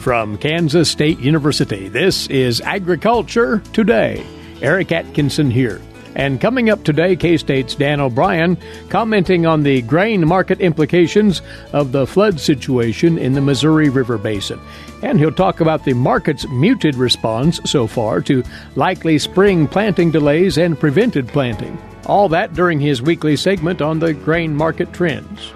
From Kansas State University, this is Agriculture Today. Eric Atkinson here. And coming up today, K-State's Dan O'Brien commenting on the grain market implications of the flood situation in the Missouri River Basin. And he'll talk about the market's muted response so far to likely spring planting delays and prevented planting. All that during his weekly segment on the grain market trends.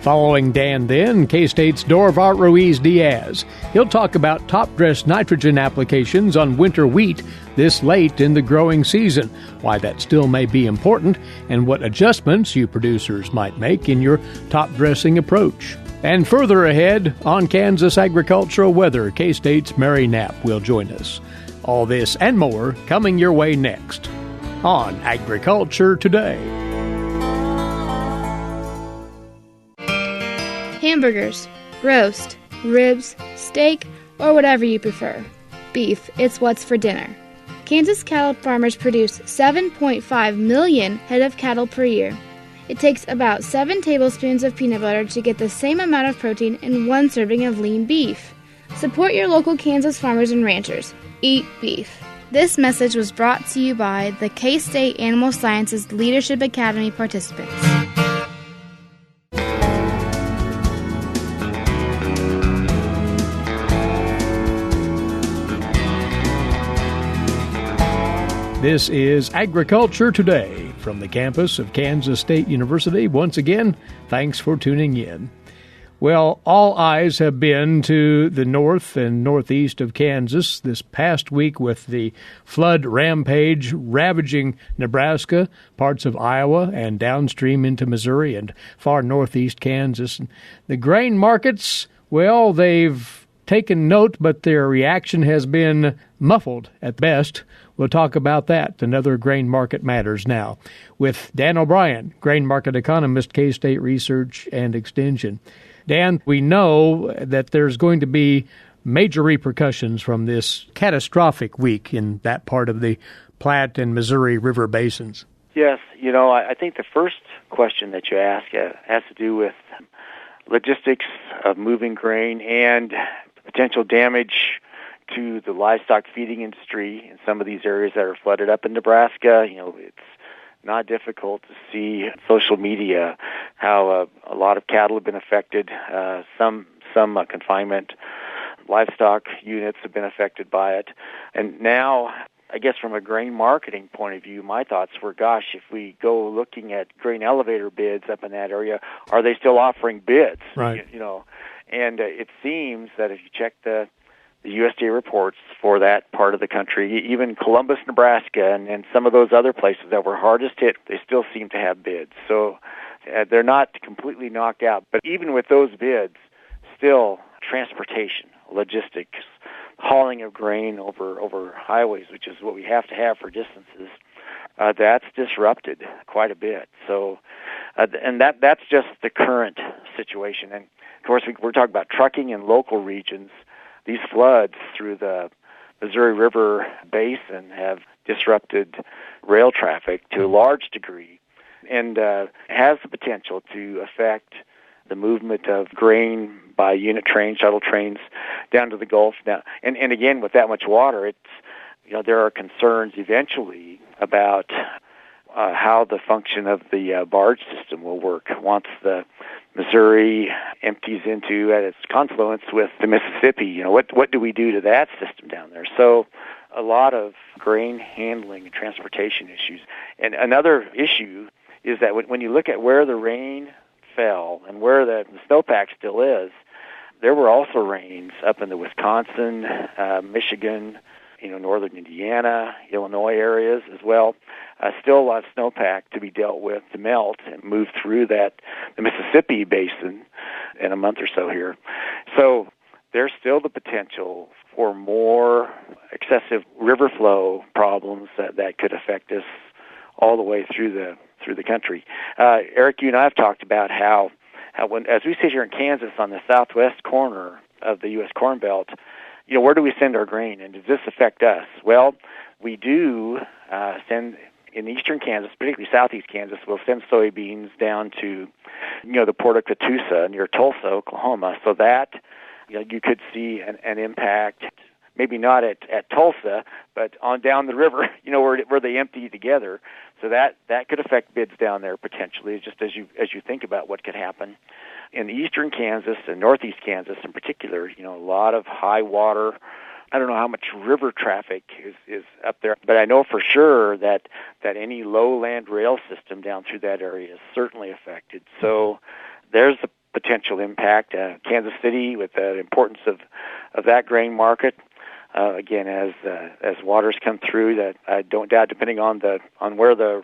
Following Dan then, K-State's Dorivar Ruiz-Diaz. He'll talk about top-dressed nitrogen applications on winter wheat this late in the growing season, why that still may be important, and what adjustments you producers might make in your top-dressing approach. And further ahead, on Kansas agricultural weather, K-State's Mary Knapp will join us. All this and more coming your way next on Agriculture Today. Hamburgers, roast, ribs, steak, or whatever you prefer. Beef, it's what's for dinner. Kansas cattle farmers produce 7.5 million head of cattle per year. It takes about 7 tablespoons of peanut butter to get the same amount of protein in 1 serving of lean beef. Support your local Kansas farmers and ranchers. Eat beef. This message was brought to you by the K-State Animal Sciences Leadership Academy participants. This is Agriculture Today from the campus of Kansas State University. Once again, thanks for tuning in. Well, all eyes have been to the north and northeast of Kansas this past week with the flood rampage ravaging Nebraska, parts of Iowa, and downstream into Missouri and far northeast Kansas. The grain markets, well, they've taken note, but their reaction has been muffled at best. We'll talk about that and other grain market matters now with Dan O'Brien, grain market economist, K-State Research and Extension. Dan, we know that there's going to be major repercussions from this catastrophic week in that part of the Platte and Missouri River basins. Yes, I think the first question that you ask has to do with logistics of moving grain and potential damage to the livestock feeding industry in some of these areas that are flooded up in Nebraska. It's not difficult to see social media how a lot of cattle have been affected, some confinement livestock units have been affected by it. And now, I guess from a grain marketing point of view, my thoughts were, gosh, if we go looking at grain elevator bids up in that area, are they still offering bids? Right. And it seems that if you check the USDA reports for that part of the country, even Columbus, Nebraska, and some of those other places that were hardest hit, they still seem to have bids. So they're not completely knocked out. But even with those bids, still transportation, logistics, hauling of grain over highways, which is what we have to have for distances, that's disrupted quite a bit. So, and that's just the current situation. And, of course, we're talking about trucking in local regions. These floods through the Missouri River Basin have disrupted rail traffic to a large degree and has the potential to affect the movement of grain by unit trains, shuttle trains down to the Gulf. Now, and again, with that much water, there are concerns eventually about how the function of the barge system will work once the Missouri empties into at its confluence with the Mississippi. What do we do to that system down there? So a lot of grain handling and transportation issues. And another issue is that when you look at where the rain fell and where the snowpack still is, there were also rains up in the Wisconsin, Michigan, northern Indiana, Illinois areas as well. Still a lot of snowpack to be dealt with to melt and move through the Mississippi Basin in a month or so here. So there's still the potential for more excessive river flow problems that could affect us all the way through the country. Eric, you and I have talked about how as we sit here in Kansas on the southwest corner of the U.S. Corn Belt, where do we send our grain, and does this affect us? Well, we do send in eastern Kansas, particularly southeast Kansas. We'll send soybeans down to, the port of Catoosa near Tulsa, Oklahoma. So that, you could see an impact, maybe not at Tulsa, but on down the river, where they empty together. So that could affect bids down there potentially, just as you think about what could happen. In eastern Kansas and northeast Kansas in particular, a lot of high water. I don't know how much river traffic is up there, but I know for sure that any lowland rail system down through that area is certainly affected. So there's a potential impact. Kansas City, with the importance of that grain market, again, as waters come through, that I don't doubt, depending on where the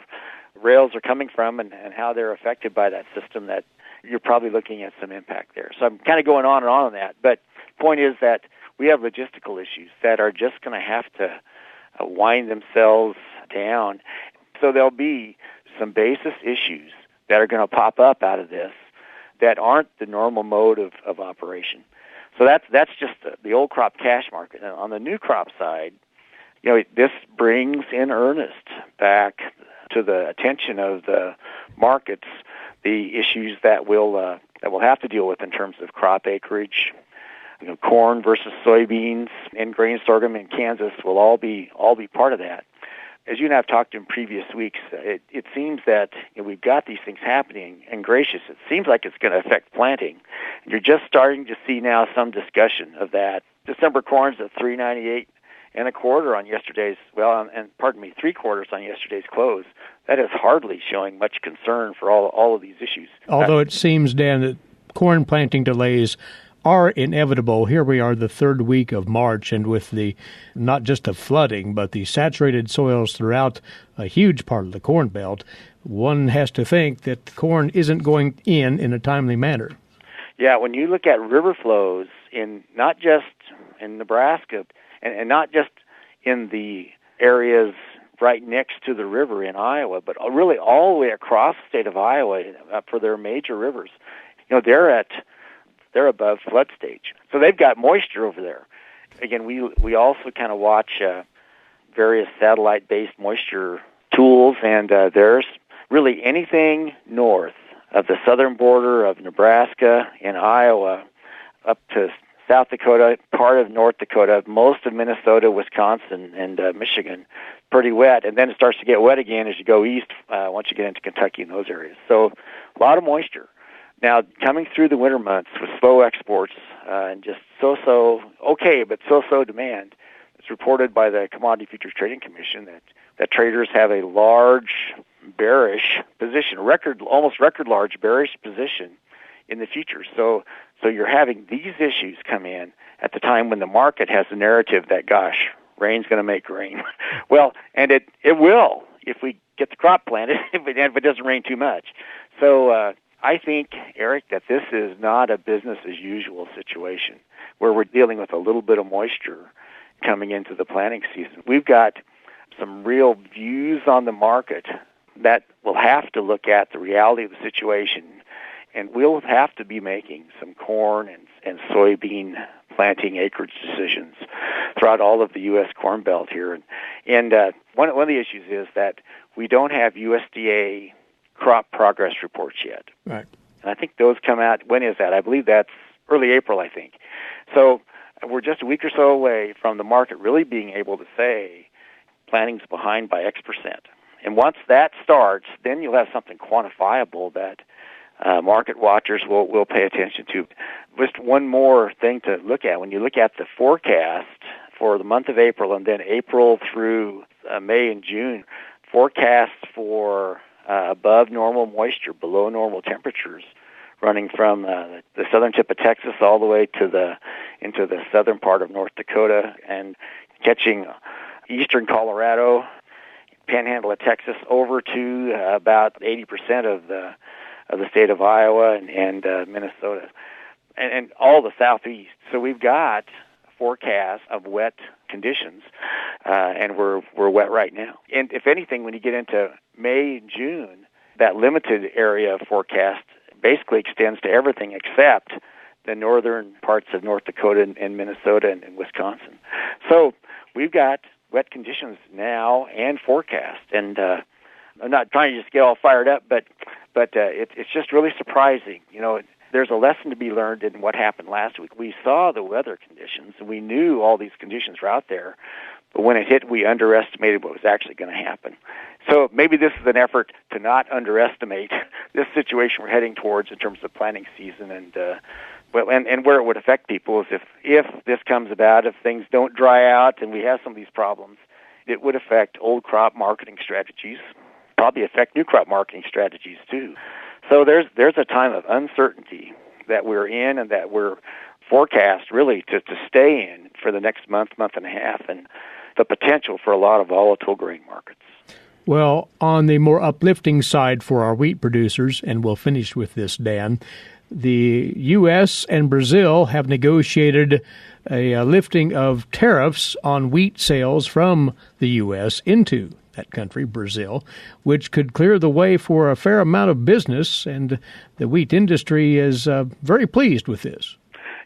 rails are coming from and how they're affected by that system, that you're probably looking at some impact there. So I'm kind of going on and on that. But the point is that we have logistical issues that are just going to have to wind themselves down. So there'll be some basis issues that are going to pop up out of this that aren't the normal mode of operation. So that's just the old crop cash market. And on the new crop side, this brings in earnest back to the attention of the markets the issues that we'll have to deal with in terms of crop acreage. Corn versus soybeans and grain sorghum in Kansas will all be part of that. As you and I have talked in previous weeks, it seems that we've got these things happening, and gracious, it seems like it's going to affect planting. You're just starting to see now some discussion of that. December corn's at $3.98 and a quarter on yesterday's, $3 on yesterday's close. That is hardly showing much concern for all of these issues. Although it seems, Dan, that corn planting delays are inevitable. Here we are the third week of March, and with the not just the flooding, but the saturated soils throughout a huge part of the Corn Belt, one has to think that corn isn't going in a timely manner. Yeah, when you look at river flows not just in Nebraska and not just in the areas right next to the river in Iowa, but really all the way across the state of Iowa for their major rivers, they're above flood stage. So they've got moisture over there. Again, we also kind of watch various satellite-based moisture tools, and there's really anything north of the southern border of Nebraska and Iowa up to South Dakota, part of North Dakota, most of Minnesota, Wisconsin, and Michigan, pretty wet. And then it starts to get wet again as you go east once you get into Kentucky and those areas. So a lot of moisture. Now, coming through the winter months with slow exports and just so-so demand, it's reported by the Commodity Futures Trading Commission that traders have a large bearish position, almost record large bearish position in the futures. So you're having these issues come in at the time when the market has the narrative that, gosh, rain's going to make rain. Well, and it will if we get the crop planted, if it doesn't rain too much. So I think, Eric, that this is not a business-as-usual situation where we're dealing with a little bit of moisture coming into the planting season. We've got some real views on the market that will have to look at the reality of the situation, and we'll have to be making some corn and soybean planting acreage decisions throughout all of the U.S. Corn Belt here. And one of the issues is that we don't have USDA crop progress reports yet. Right. And I think those come out, when is that? I believe that's early April, I think. So we're just a week or so away from the market really being able to say planting's behind by X%. And once that starts, then you'll have something quantifiable that market watchers will pay attention to. Just one more thing to look at. When you look at the forecast for the month of April and then April through May and June, forecasts for above normal moisture, below normal temperatures, running from the southern tip of Texas all the way into the southern part of North Dakota and catching eastern Colorado, panhandle of Texas, over to about 80% of the state of Iowa and Minnesota, and all the southeast. So we've got a forecast of wet conditions, and we're wet right now. And if anything, when you get into May and June, that limited area forecast basically extends to everything except the northern parts of North Dakota and Minnesota and Wisconsin. So we've got wet conditions now and forecast. And I'm not trying to just get all fired up, but it's just really surprising. there's a lesson to be learned in what happened last week. We saw the weather conditions, and we knew all these conditions were out there, but when it hit, we underestimated what was actually going to happen. So maybe this is an effort to not underestimate this situation we're heading towards in terms of planting season, and where it would affect people is if this comes about, if things don't dry out and we have some of these problems, it would affect old crop marketing strategies, probably affect new crop marketing strategies too. So there's a time of uncertainty that we're in and that we're forecast really to stay in for the next month and a half, and the potential for a lot of volatile grain markets. Well, on the more uplifting side for our wheat producers, and we'll finish with this, Dan, the U.S. and Brazil have negotiated a lifting of tariffs on wheat sales from the U.S. into that country, Brazil, which could clear the way for a fair amount of business, and the wheat industry is very pleased with this.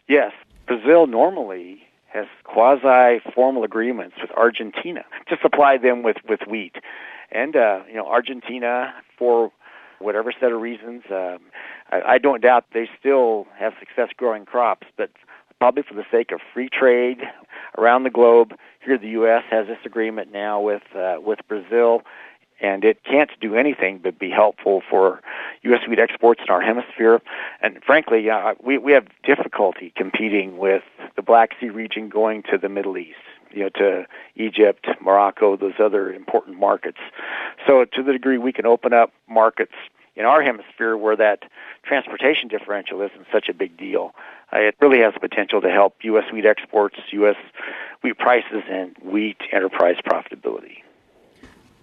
Yes, Brazil normally has quasi-formal agreements with Argentina to supply them with wheat. And, Argentina, for whatever set of reasons, I don't doubt they still have success growing crops, but probably for the sake of free trade around the globe, here the U.S. has this agreement now with Brazil, and it can't do anything but be helpful for U.S. wheat exports in our hemisphere. And frankly, we have difficulty competing with the Black Sea region going to the Middle East, to Egypt, Morocco, those other important markets. So to the degree we can open up markets in our hemisphere where that transportation differential isn't such a big deal, it really has the potential to help U.S. wheat exports, U.S. wheat prices, and wheat enterprise profitability.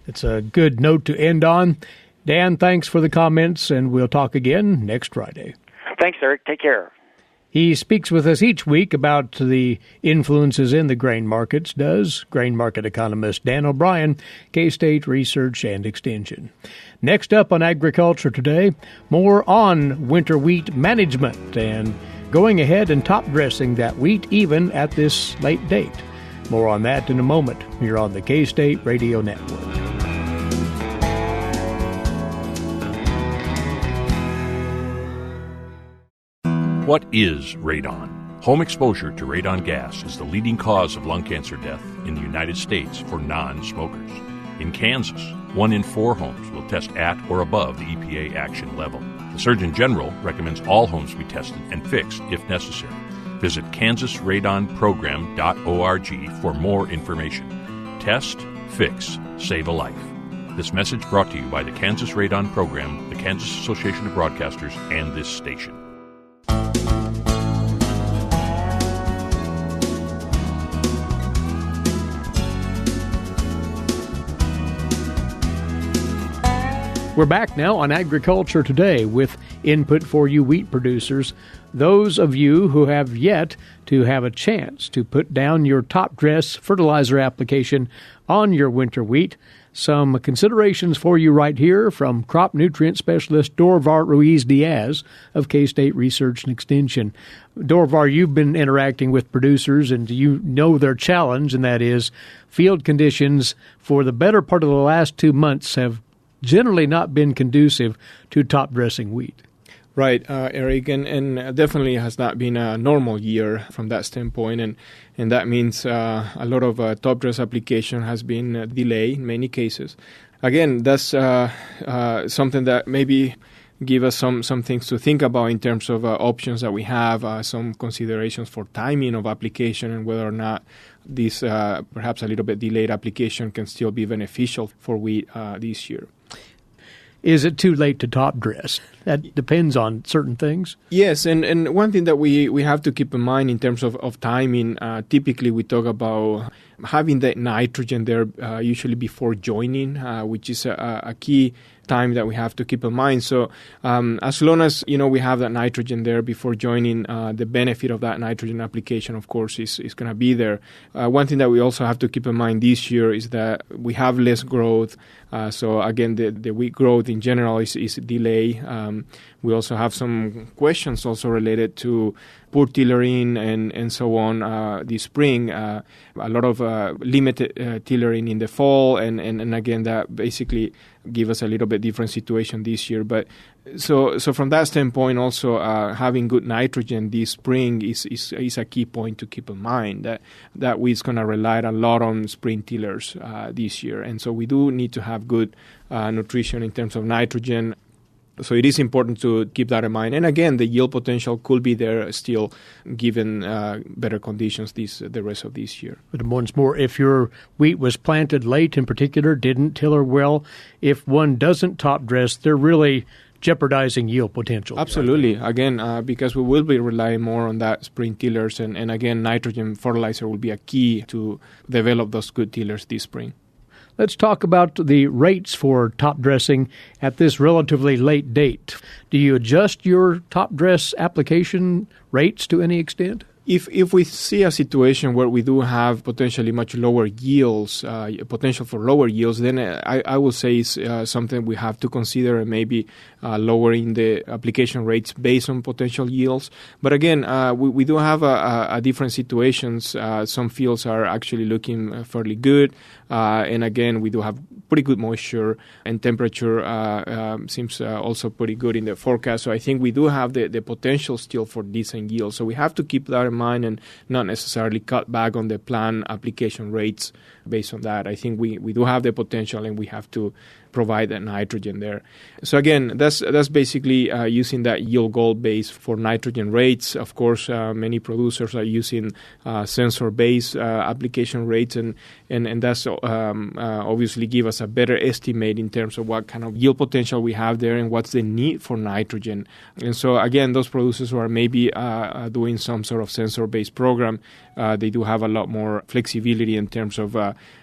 It's a good note to end on. Dan, thanks for the comments, and we'll talk again next Friday. Thanks, Eric. Take care. He speaks with us each week about the influences in the grain markets, does grain market economist Dan O'Brien, K-State Research and Extension. Next up on Agriculture Today, more on winter wheat management and going ahead and top-dressing that wheat even at this late date. More on that in a moment here on the K-State Radio Network. What is radon? Home exposure to radon gas is the leading cause of lung cancer death in the United States for non-smokers. In Kansas, 1 in 4 homes will test at or above the EPA action level. The Surgeon General recommends all homes be tested and fixed if necessary. Visit kansasradonprogram.org for more information. Test, fix, save a life. This message brought to you by the Kansas Radon Program, the Kansas Association of Broadcasters, and this station. We're back now on Agriculture Today with input for you wheat producers, those of you who have yet to have a chance to put down your top dress fertilizer application on your winter wheat. Some considerations for you right here from crop nutrient specialist Dorivar Ruiz-Diaz of K-State Research and Extension. Dorivar, you've been interacting with producers and you know their challenge, and that is field conditions for the better part of the last 2 months have generally not been conducive to top-dressing wheat. Right, Eric, and definitely has not been a normal year from that standpoint, and that means a lot of top dress application has been delayed in many cases. Again, that's something that maybe give us some things to think about in terms of options that we have, some considerations for timing of application and whether or not this perhaps a little bit delayed application can still be beneficial for wheat this year. Is it too late to top dress? That depends on certain things. Yes, and one thing that we have to keep in mind in terms of timing, typically we talk about having that nitrogen there usually before joining, which is a key time that we have to keep in mind. So as long as we have that nitrogen there before joining, the benefit of that nitrogen application, of course, is going to be there. One thing that we also have to keep in mind this year is that we have less growth. So again, the wheat growth in general is delayed. We also have some questions also related to poor tillering and so on this spring. A lot of limited tillering in the fall, and again, that basically give us a little bit different situation this year. But so from that standpoint, also having good nitrogen this spring is a key point to keep in mind, that we're going to rely a lot on spring tillers this year. And so we do need to have good nutrition in terms of nitrogen. So it is important to keep that in mind. And again, the yield potential could be there still given better conditions the rest of this year. But once more, if your wheat was planted late in particular, didn't tiller well, if one doesn't top dress, they're really jeopardizing yield potential. Absolutely. Again, because we will be relying more on that spring tillers. And again, nitrogen fertilizer will be a key to develop those good tillers this spring. Let's talk about the rates for top dressing at this relatively late date. Do you adjust your top dress application rates to any extent? If we see a situation where we do have potentially much lower yields, potential for lower yields, then I will say it's something we have to consider, and maybe lowering the application rates based on potential yields. But again, we do have a different situations. Some fields are actually looking fairly good, and again, we do have pretty good moisture, and temperature seems also pretty good in the forecast. So I think we do have the potential still for decent yields. So we have to keep that in mind and not necessarily cut back on the plant application rates based on that. I think we do have the potential, and we have to provide that nitrogen there. So again, that's basically using that yield goal base for nitrogen rates. Of course, many producers are using sensor-based application rates, and that's obviously give us a better estimate in terms of what kind of yield potential we have there and what's the need for nitrogen. And so again, those producers who are maybe doing some sort of sensor-based program, they do have a lot more flexibility in terms of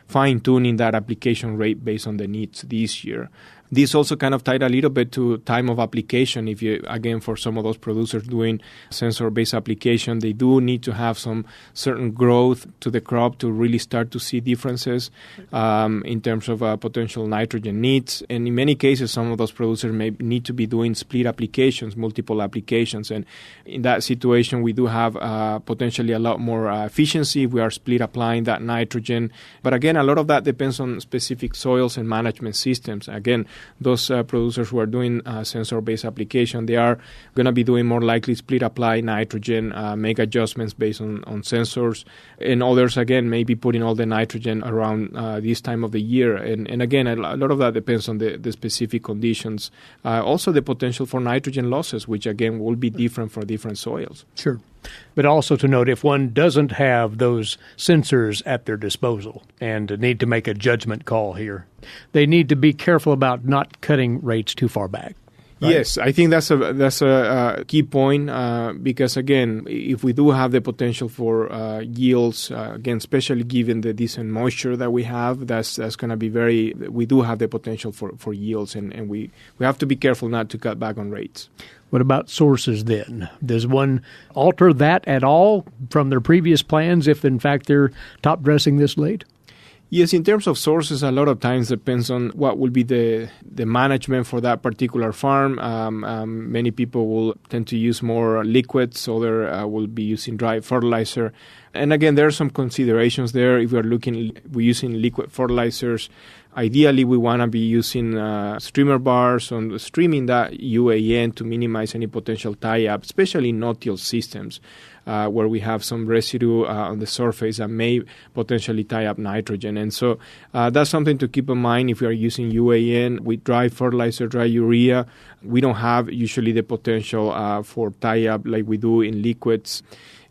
fine-tuning that application rate based on the needs this year. This also kind of tied a little bit to time of application. If you, again, for some of those producers doing sensor-based application, they do need to have some certain growth to the crop to really start to see differences in terms of potential nitrogen needs. And in many cases, some of those producers may need to be doing split applications, multiple applications. And in that situation, we do have potentially a lot more efficiency if we are split applying that nitrogen. But again, a lot of that depends on specific soils and management systems. Again, those producers who are doing sensor-based application, they are going to be doing more likely split apply nitrogen, make adjustments based on sensors, and others, again, maybe putting all the nitrogen around this time of the year. And again, a lot of that depends on the specific conditions. Also, the potential for nitrogen losses, which, again, will be different for different soils. Sure. But also to note, if one doesn't have those sensors at their disposal and need to make a judgment call here, they need to be careful about not cutting rates too far back. Right? Yes, I think that's a key point because, again, if we do have the potential for yields, again, especially given the decent moisture that we have, that's going to be we do have the potential for yields, and we have to be careful not to cut back on rates. What about sources then? Does one alter that at all from their previous plans if, in fact, they're top dressing this late? Yes, in terms of sources, a lot of times depends on what will be the management for that particular farm. Many people will tend to use more liquids, others will be using dry fertilizer. And again, there are some considerations there. If we're using liquid fertilizers, ideally we want to be using streamer bars on streaming that UAN to minimize any potential tie-up, especially in no-till systems. Where we have some residue on the surface that may potentially tie up nitrogen. And so that's something to keep in mind if we are using UAN with dry fertilizer, dry urea. We don't have usually the potential for tie-up like we do in liquids.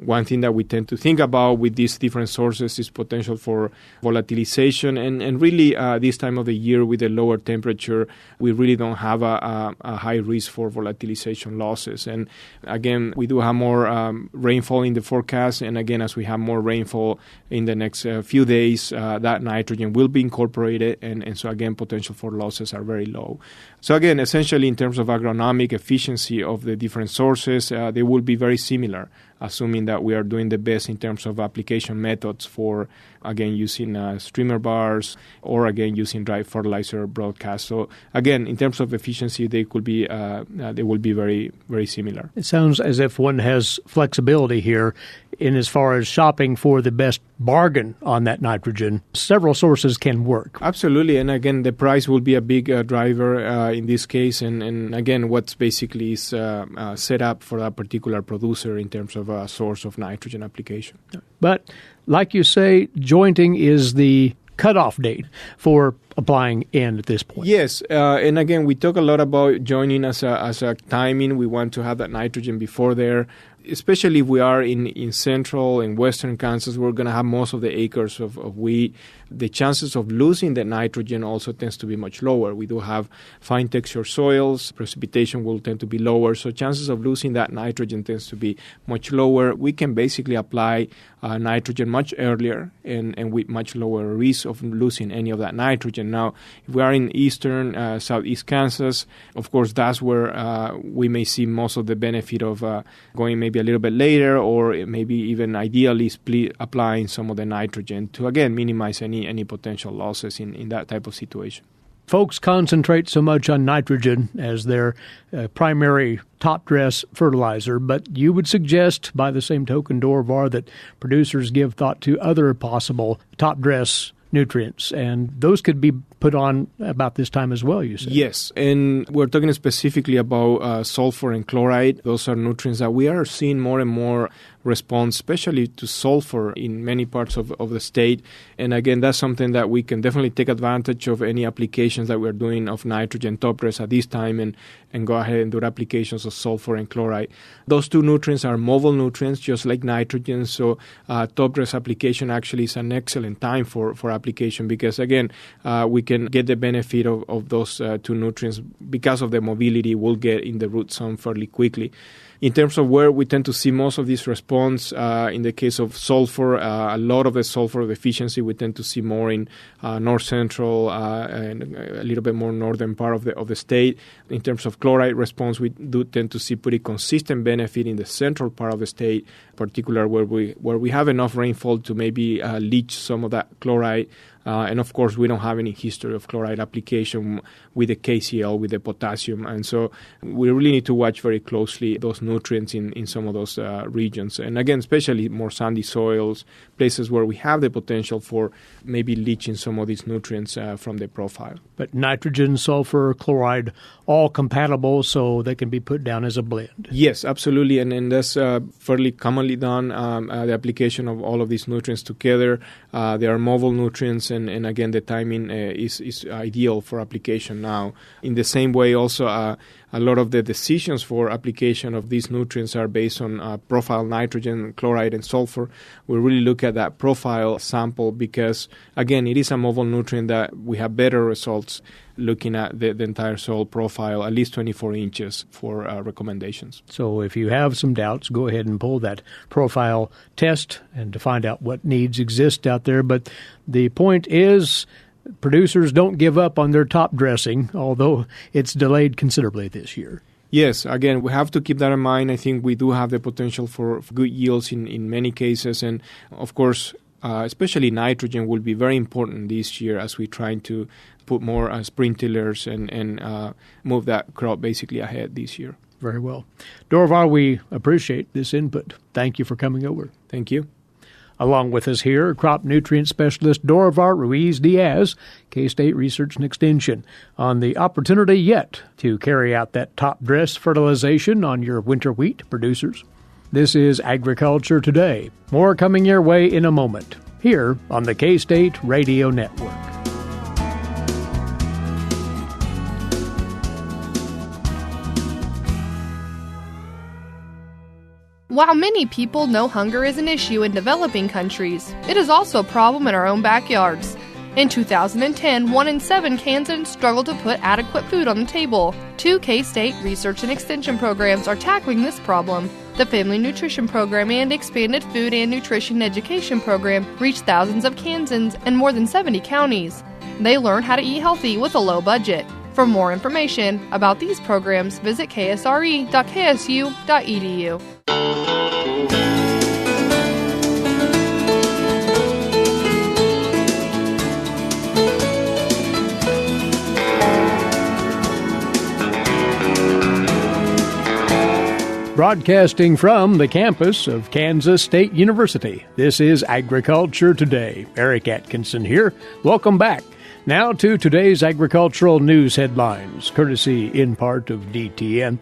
One thing that we tend to think about with these different sources is potential for volatilization. And really, this time of the year with the lower temperature, we really don't have a high risk for volatilization losses. And again, we do have more rainfall in the forecast. And again, as we have more rainfall in the next few days, that nitrogen will be incorporated. And so again, potential for losses are very low. So again, essentially in terms of agronomic efficiency of the different sources, they will be very similar. assuming that we are doing the best in terms of application methods for, again, using streamer bars or, again, using dry fertilizer broadcast. So, again, in terms of efficiency, they will be very, very similar. It sounds as if one has flexibility here in as far as shopping for the best bargain on that nitrogen. Several sources can work. Absolutely. And again, the price will be a big driver in this case. And again, what's basically is set up for that particular producer in terms of a source of nitrogen application. But like you say, jointing is the cutoff date for applying N at this point. Yes, and again, we talk a lot about joining as a timing. We want to have that nitrogen before there. Especially if we are in central and western Kansas, we're going to have most of the acres of wheat. The chances of losing the nitrogen also tends to be much lower. We do have fine texture soils. Precipitation will tend to be lower. So chances of losing that nitrogen tends to be much lower. We can basically apply nitrogen much earlier and with much lower risk of losing any of that nitrogen. Now, if we are in eastern, southeast Kansas, of course, that's where we may see most of the benefit of going maybe a little bit later, or maybe even ideally applying some of the nitrogen to, again, minimize any potential losses in that type of situation. Folks concentrate so much on nitrogen as their primary top dress fertilizer, but you would suggest, by the same token, Dorivar, that producers give thought to other possible top dress nutrients, and those could be put on about this time as well, you said. Yes, and we're talking specifically about sulfur and chloride. Those are nutrients that we are seeing more and more response, especially to sulfur in many parts of the state. And again, that's something that we can definitely take advantage of any applications that we're doing of nitrogen top dress at this time and go ahead and do applications of sulfur and chloride. Those two nutrients are mobile nutrients, just like nitrogen. So top dress application actually is an excellent time for application because, again, we can get the benefit of those two nutrients because of the mobility we'll get in the root zone fairly quickly. In terms of where we tend to see most of this response, in the case of sulfur, a lot of the sulfur deficiency we tend to see more in north central and a little bit more northern part of the state. In terms of chloride response, we do tend to see pretty consistent benefit in the central part of the state, particularly where we have enough rainfall to maybe leach some of that chloride. And of course, we don't have any history of chloride application with the KCl, with the potassium. And so we really need to watch very closely those nutrients in some of those regions. And again, especially more sandy soils, places where we have the potential for maybe leaching some of these nutrients from the profile. But nitrogen, sulfur, chloride, all compatible, so they can be put down as a blend. Yes, absolutely. And that's fairly commonly done, the application of all of these nutrients together. They are mobile nutrients, and again, the timing is ideal for application now. In the same way, also, a lot of the decisions for application of these nutrients are based on profile nitrogen, chloride, and sulfur. We really look at that profile sample because, again, it is a mobile nutrient that we have better results looking at the entire soil profile, at least 24 inches for recommendations. So if you have some doubts, go ahead and pull that profile test and to find out what needs exist out there. But the point is, producers don't give up on their top dressing, although it's delayed considerably this year. Yes, again, we have to keep that in mind. I think we do have the potential for good yields in many cases. And, of course, especially nitrogen will be very important this year as we try to put more spring tillers and move that crop basically ahead this year. Very well. Dorivar, we appreciate this input. Thank you for coming over. Thank you. Along with us here, crop nutrient specialist Dorivar Ruiz-Diaz, K-State Research and Extension, on the opportunity yet to carry out that top dress fertilization on your winter wheat, producers. This is Agriculture Today. More coming your way in a moment, here on the K-State Radio Network. While many people know hunger is an issue in developing countries, it is also a problem in our own backyards. In 2010, 1 in 7 Kansans struggled to put adequate food on the table. 2 K-State Research and Extension programs are tackling this problem. The Family Nutrition Program and Expanded Food and Nutrition Education Program reach thousands of Kansans in more than 70 counties. They learn how to eat healthy with a low budget. For more information about these programs, visit ksre.ksu.edu. Broadcasting from the campus of Kansas State University, this is Agriculture Today. Eric Atkinson here. Welcome back. Now to today's agricultural news headlines, courtesy in part of DTN.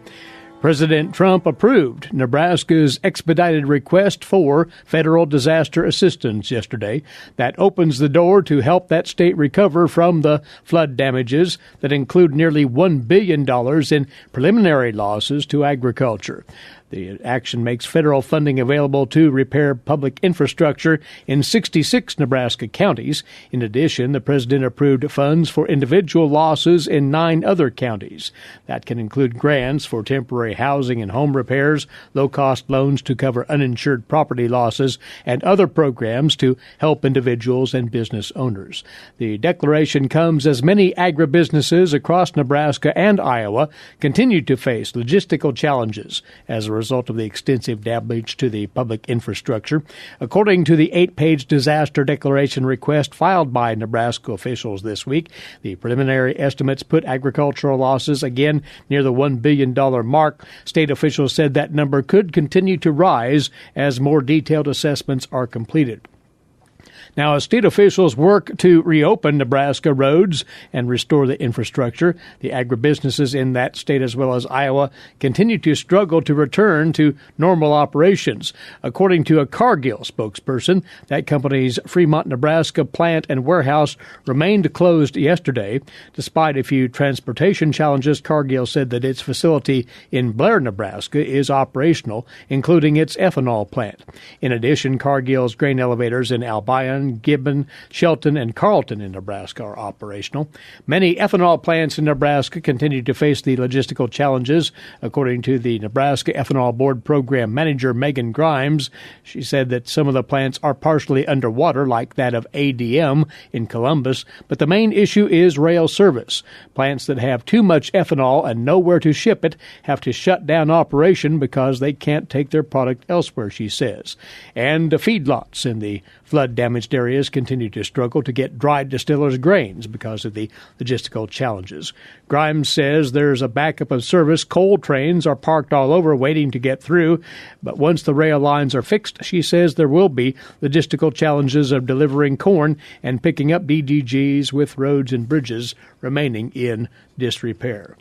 President Trump approved Nebraska's expedited request for federal disaster assistance yesterday. That opens the door to help that state recover from the flood damages that include nearly $1 billion in preliminary losses to agriculture. The action makes federal funding available to repair public infrastructure in 66 Nebraska counties. In addition, the president approved funds for individual losses in 9 other counties. That can include grants for temporary housing and home repairs, low-cost loans to cover uninsured property losses, and other programs to help individuals and business owners. The declaration comes as many agribusinesses across Nebraska and Iowa continue to face logistical challenges as a result of the extensive damage to the public infrastructure. According to the 8-page disaster declaration request filed by Nebraska officials this week, the preliminary estimates put agricultural losses again near the $1 billion mark. State officials said that number could continue to rise as more detailed assessments are completed. Now, as state officials work to reopen Nebraska roads and restore the infrastructure, the agribusinesses in that state as well as Iowa continue to struggle to return to normal operations. According to a Cargill spokesperson, that company's Fremont, Nebraska plant and warehouse remained closed yesterday. Despite a few transportation challenges, Cargill said that its facility in Blair, Nebraska is operational, including its ethanol plant. In addition, Cargill's grain elevators in Albion, Gibbon, Shelton, and Carlton in Nebraska are operational. Many ethanol plants in Nebraska continue to face the logistical challenges. According to the Nebraska Ethanol Board Program Manager Megan Grimes, she said that some of the plants are partially underwater, like that of ADM in Columbus, but the main issue is rail service. Plants that have too much ethanol and nowhere to ship it have to shut down operation because they can't take their product elsewhere, she says. And feedlots in the flood-damaged areas continue to struggle to get dried distillers' grains because of the logistical challenges. Grimes says there's a backup of service. Coal trains are parked all over waiting to get through, but once the rail lines are fixed, she says there will be logistical challenges of delivering corn and picking up BDGs with roads and bridges remaining in disrepair.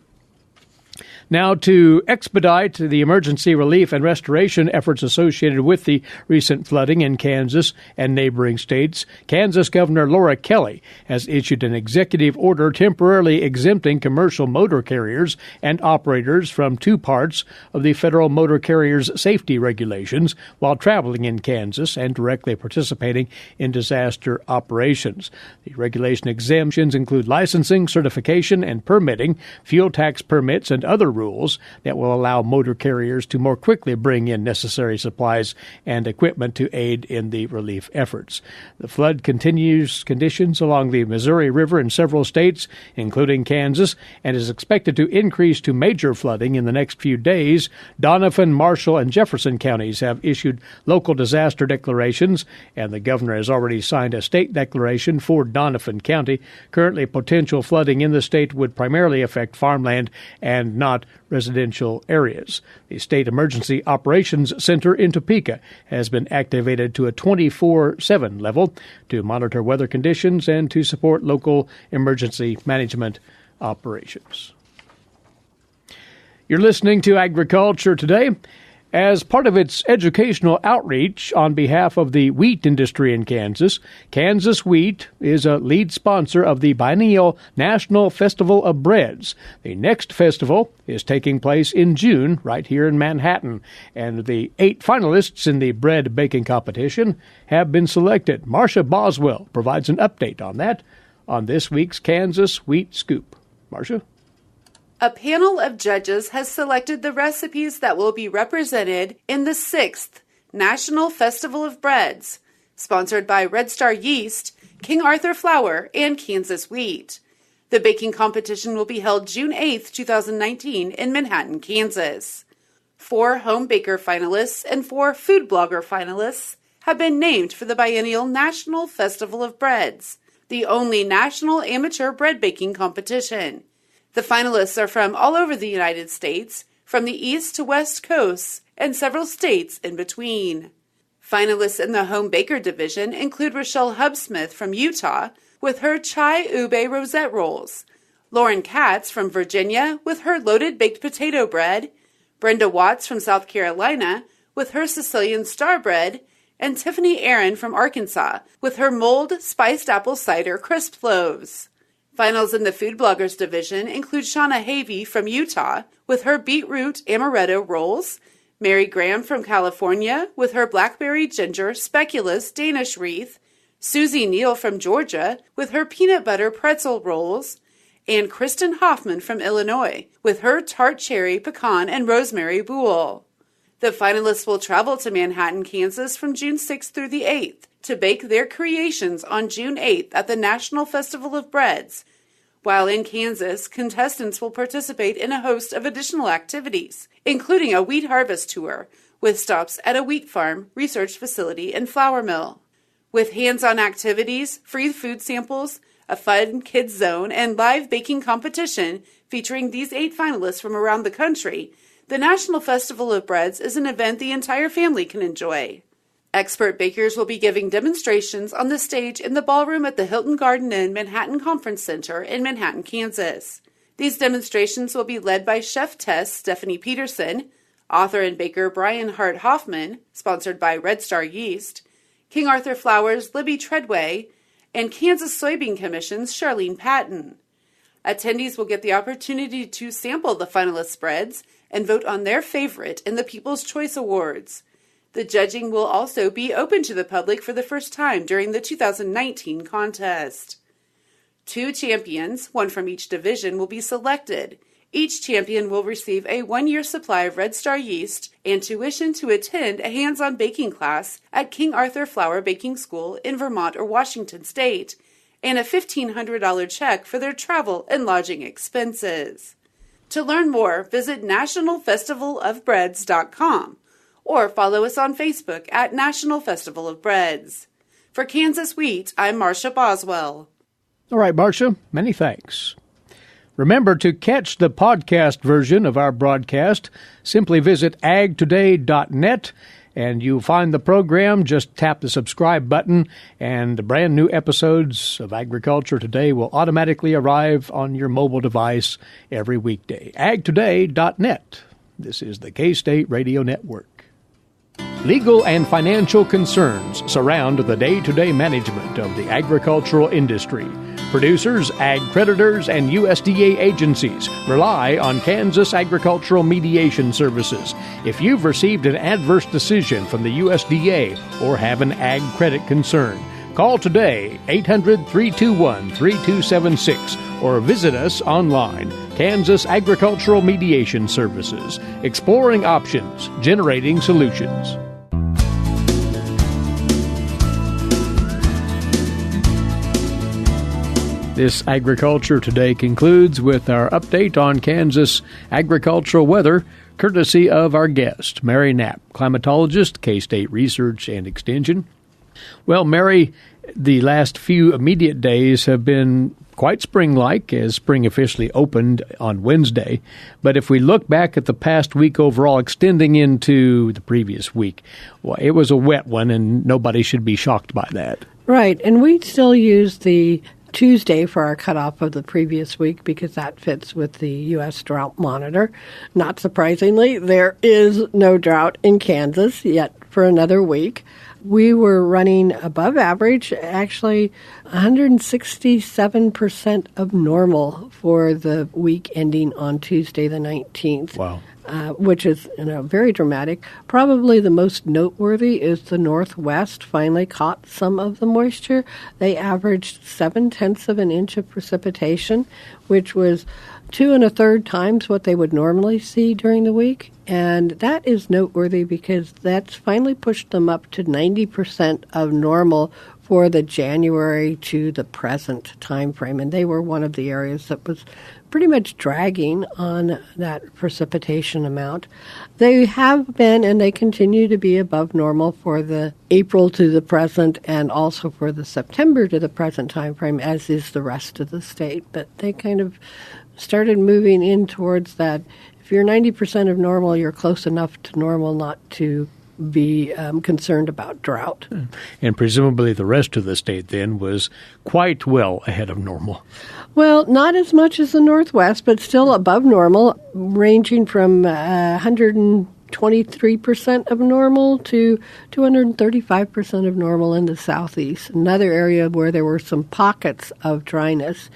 Now, to expedite the emergency relief and restoration efforts associated with the recent flooding in Kansas and neighboring states, Kansas Governor Laura Kelly has issued an executive order temporarily exempting commercial motor carriers and operators from 2 parts of the federal motor carriers safety regulations while traveling in Kansas and directly participating in disaster operations. The regulation exemptions include licensing, certification, and permitting, fuel tax permits, and other rules that will allow motor carriers to more quickly bring in necessary supplies and equipment to aid in the relief efforts. The flood continues conditions along the Missouri River in several states, including Kansas, and is expected to increase to major flooding in the next few days. Donovan, Marshall, and Jefferson counties have issued local disaster declarations, and the governor has already signed a state declaration for Donovan County. Currently, potential flooding in the state would primarily affect farmland and not residential areas. The State Emergency Operations Center in Topeka has been activated to a 24/7 level to monitor weather conditions and to support local emergency management operations. You're listening to Agriculture Today. As part of its educational outreach on behalf of the wheat industry in Kansas, Kansas Wheat is a lead sponsor of the biennial National Festival of Breads. The next festival is taking place in June right here in Manhattan, and the 8 finalists in the bread baking competition have been selected. Marcia Boswell provides an update on that on this week's Kansas Wheat Scoop. Marcia? A panel of judges has selected the recipes that will be represented in the 6th National Festival of Breads, sponsored by Red Star Yeast, King Arthur Flour, and Kansas Wheat. The baking competition will be held June 8, 2019 in Manhattan, Kansas. 4 home baker finalists and 4 food blogger finalists have been named for the biennial National Festival of Breads, the only national amateur bread baking competition. The finalists are from all over the United States, from the east to west coasts, and several states in between. Finalists in the home baker division include Rochelle Hubsmith from Utah with her chai ube rosette rolls, Lauren Katz from Virginia with her loaded baked potato bread, Brenda Watts from South Carolina with her Sicilian star bread, and Tiffany Aaron from Arkansas with her mulled spiced apple cider crisp loaves. Finals in the food bloggers division include Shauna Havey from Utah with her beetroot amaretto rolls, Mary Graham from California with her blackberry ginger speculous Danish wreath, Susie Neal from Georgia with her peanut butter pretzel rolls, and Kristen Hoffman from Illinois with her tart cherry, pecan, and rosemary boule. The finalists will travel to Manhattan, Kansas from June 6th through the 8th to bake their creations on June 8th at the National Festival of Breads. While in Kansas, contestants will participate in a host of additional activities, including a wheat harvest tour with stops at a wheat farm, research facility, and flour mill. With hands-on activities, free food samples, a fun kids zone, and live baking competition featuring these 8 finalists from around the country, the National Festival of Breads is an event the entire family can enjoy. Expert bakers will be giving demonstrations on the stage in the ballroom at the Hilton Garden Inn Manhattan Conference Center in Manhattan, Kansas. These demonstrations will be led by Chef Tess Stephanie Peterson, author and baker Brian Hart Hoffman, sponsored by Red Star Yeast, King Arthur Flowers' Libby Treadway, and Kansas Soybean Commission's Charlene Patton. Attendees will get the opportunity to sample the finalist breads and vote on their favorite in the People's Choice Awards. The judging will also be open to the public for the first time during the 2019 contest. 2 champions, one from each division, will be selected. Each champion will receive a 1-year supply of Red Star yeast and tuition to attend a hands-on baking class at King Arthur Flour Baking School in Vermont or Washington State, and a $1,500 check for their travel and lodging expenses. To learn more, visit nationalfestivalofbreads.com or follow us on Facebook at National Festival of Breads. For Kansas Wheat, I'm Marcia Boswell. All right, Marcia, many thanks. Remember to catch the podcast version of our broadcast. Simply visit agtoday.net and you'll find the program. Just tap the subscribe button and the brand new episodes of Agriculture Today will automatically arrive on your mobile device every weekday. agtoday.net. This is the K-State Radio Network. Legal and financial concerns surround the day-to-day management of the agricultural industry. Producers, ag creditors, and USDA agencies rely on Kansas Agricultural Mediation Services. If you've received an adverse decision from the USDA or have an ag credit concern, call today 800-321-3276 or visit us online. Kansas Agricultural Mediation Services, exploring options, generating solutions. This Agriculture Today concludes with our update on Kansas agricultural weather, courtesy of our guest, Mary Knapp, climatologist, K-State Research and Extension. Well, Mary, the last few immediate days have been quite spring-like as spring officially opened on Wednesday. But if we look back at the past week overall, extending into the previous week, well, it was a wet one, and nobody should be shocked by that. Right, and we still use the Tuesday for our cutoff of the previous week because that fits with the U.S. Drought Monitor. Not surprisingly, there is no drought in Kansas yet for another week. We were running above average, actually 167% of normal for the week ending on Tuesday the 19th. Wow. Which is very dramatic. Probably the most noteworthy is the Northwest finally caught some of the moisture. They averaged 0.7 of an inch of precipitation, which was 2 1/3 times what they would normally see during the week. And that is noteworthy because that's finally pushed them up to 90% of normal for the January to the present time frame, and they were one of the areas that was pretty much dragging on that precipitation amount. They have been, and they continue to be above normal for the April to the present and also for the September to the present time frame, as is the rest of the state. But they kind of started moving in towards that. If you're 90% of normal, you're close enough to normal not to be concerned about drought. And presumably the rest of the state then was quite well ahead of normal. Well, not as much as the Northwest, but still above normal, ranging from 123% of normal to 235% of normal in the Southeast, another area where there were some pockets of dryness.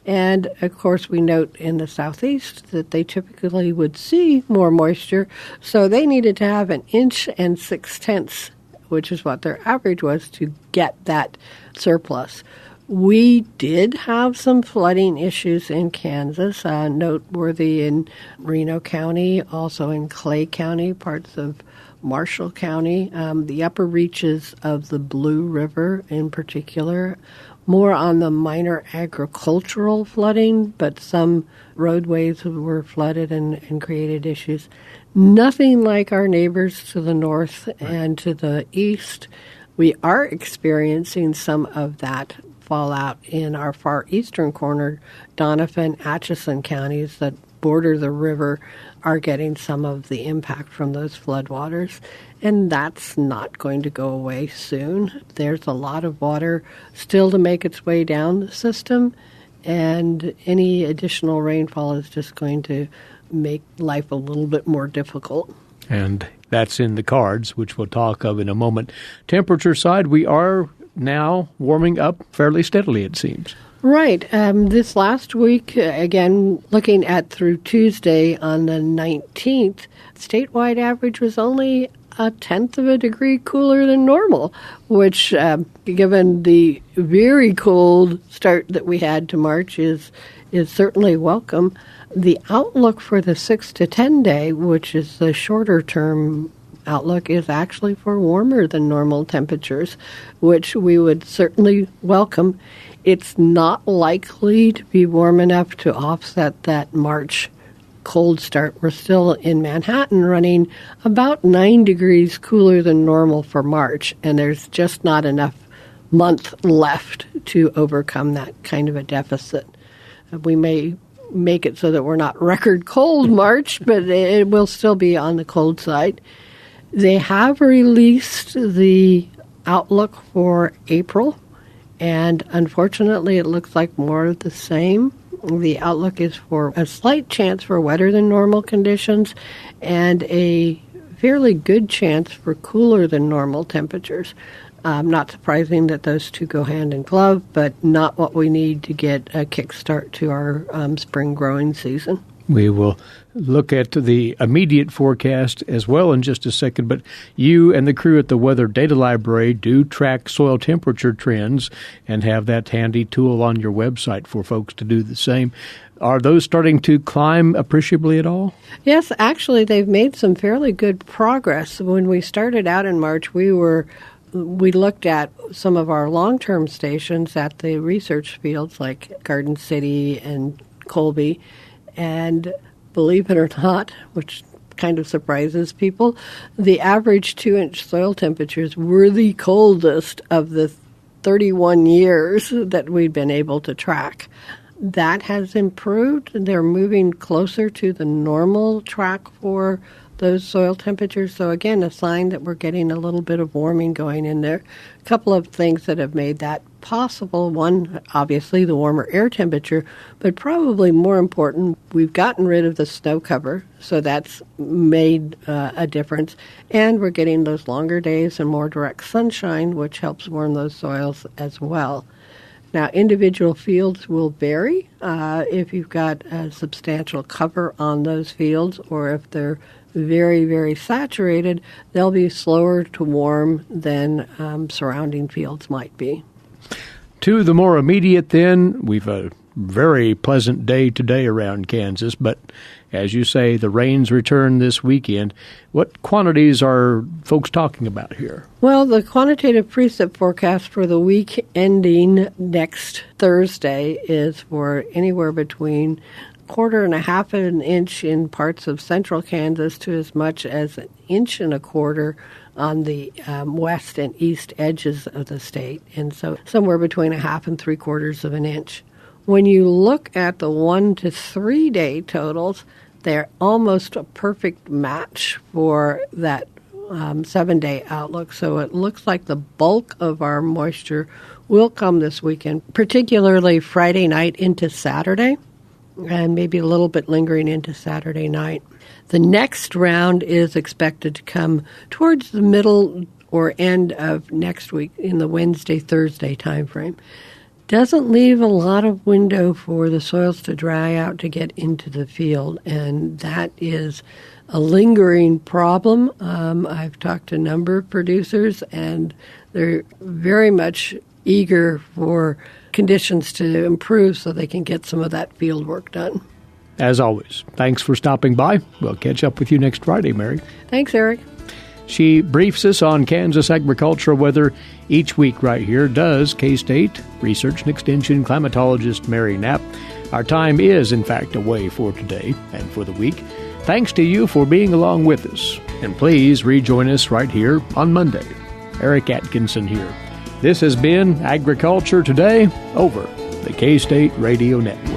And, of course, we note in the Southeast that they typically would see more moisture, so they needed to have 1 6/10 inches, which is what their average was, to get that surplus. We did have some flooding issues in Kansas, noteworthy in Reno County, also in Clay County, parts of Marshall County, the upper reaches of the Blue River in particular, more on the minor agricultural flooding, but some roadways were flooded and created issues. Nothing like our neighbors to the north and to the east. We are experiencing some of that fallout in our far eastern corner. Donovan, Atchison counties that border the river are getting some of the impact from those floodwaters, and that's not going to go away soon. There's a lot of water still to make its way down the system, and any additional rainfall is just going to make life a little bit more difficult. And that's in the cards, which we'll talk of in a moment. Temperature side, we are now warming up fairly steadily, it seems. Right. This last week, again, looking at through Tuesday on the 19th, statewide average was only 1/10 of a degree cooler than normal, which, given the very cold start that we had to March, is certainly welcome. The outlook for the 6 to 10 day, which is the shorter term outlook, is actually for warmer than normal temperatures, which we would certainly welcome. It's not likely to be warm enough to offset that March cold start. We're still in Manhattan running about 9 degrees cooler than normal for March, and there's just not enough month left to overcome that kind of a deficit. We may make it so that we're not record cold March, but it will still be on the cold side. They have released the outlook for April, and unfortunately it looks like more of the same. The outlook is for a slight chance for wetter than normal conditions and a fairly good chance for cooler than normal temperatures. Not surprising that those two go hand in glove, but not what we need to get a kickstart to our spring growing season. We will look at the immediate forecast as well in just a second, but you and the crew at the Weather Data Library do track soil temperature trends and have that handy tool on your website for folks to do the same. Are those starting to climb appreciably at all? Yes, actually, they've made some fairly good progress. When we started out in March, we looked at some of our long-term stations at the research fields like Garden City and Colby, and believe it or not, which kind of surprises people, the average 2-inch soil temperatures were the coldest of the 31 years that we've been able to track. That has improved. They're moving closer to the normal track for those soil temperatures. So again, a sign that we're getting a little bit of warming going in there. A couple of things that have made that possible. One, obviously, the warmer air temperature, but probably more important, we've gotten rid of the snow cover, so that's made a difference. And we're getting those longer days and more direct sunshine, which helps warm those soils as well. Now, individual fields will vary if you've got a substantial cover on those fields, or if they're very, very saturated, they'll be slower to warm than surrounding fields might be. To the more immediate then, we've very pleasant day today around Kansas, but as you say, the rains return this weekend. What quantities are folks talking about here? Well, the quantitative precip forecast for the week ending next Thursday is for anywhere between 1/4 and 1/2 of an inch in parts of central Kansas to as much as 1 1/4 inches on the west and east edges of the state, and so somewhere between 1/2 and 3/4 of an inch. When you look at the 1 to 3 day totals, they're almost a perfect match for that 7-day outlook. So it looks like the bulk of our moisture will come this weekend, particularly Friday night into Saturday, and maybe a little bit lingering into Saturday night. The next round is expected to come towards the middle or end of next week in the Wednesday-Thursday timeframe. Doesn't leave a lot of window for the soils to dry out to get into the field, and that is a lingering problem. I've talked to a number of producers, and they're very much eager for conditions to improve so they can get some of that field work done. As always, thanks for stopping by. We'll catch up with you next Friday, Mary. Thanks, Eric. She briefs us on Kansas agricultural weather each week right here, does K-State Research and Extension climatologist Mary Knapp. Our time is, in fact, away for today and for the week. Thanks to you for being along with us. And please rejoin us right here on Monday. Eric Atkinson here. This has been Agriculture Today over the K-State Radio Network.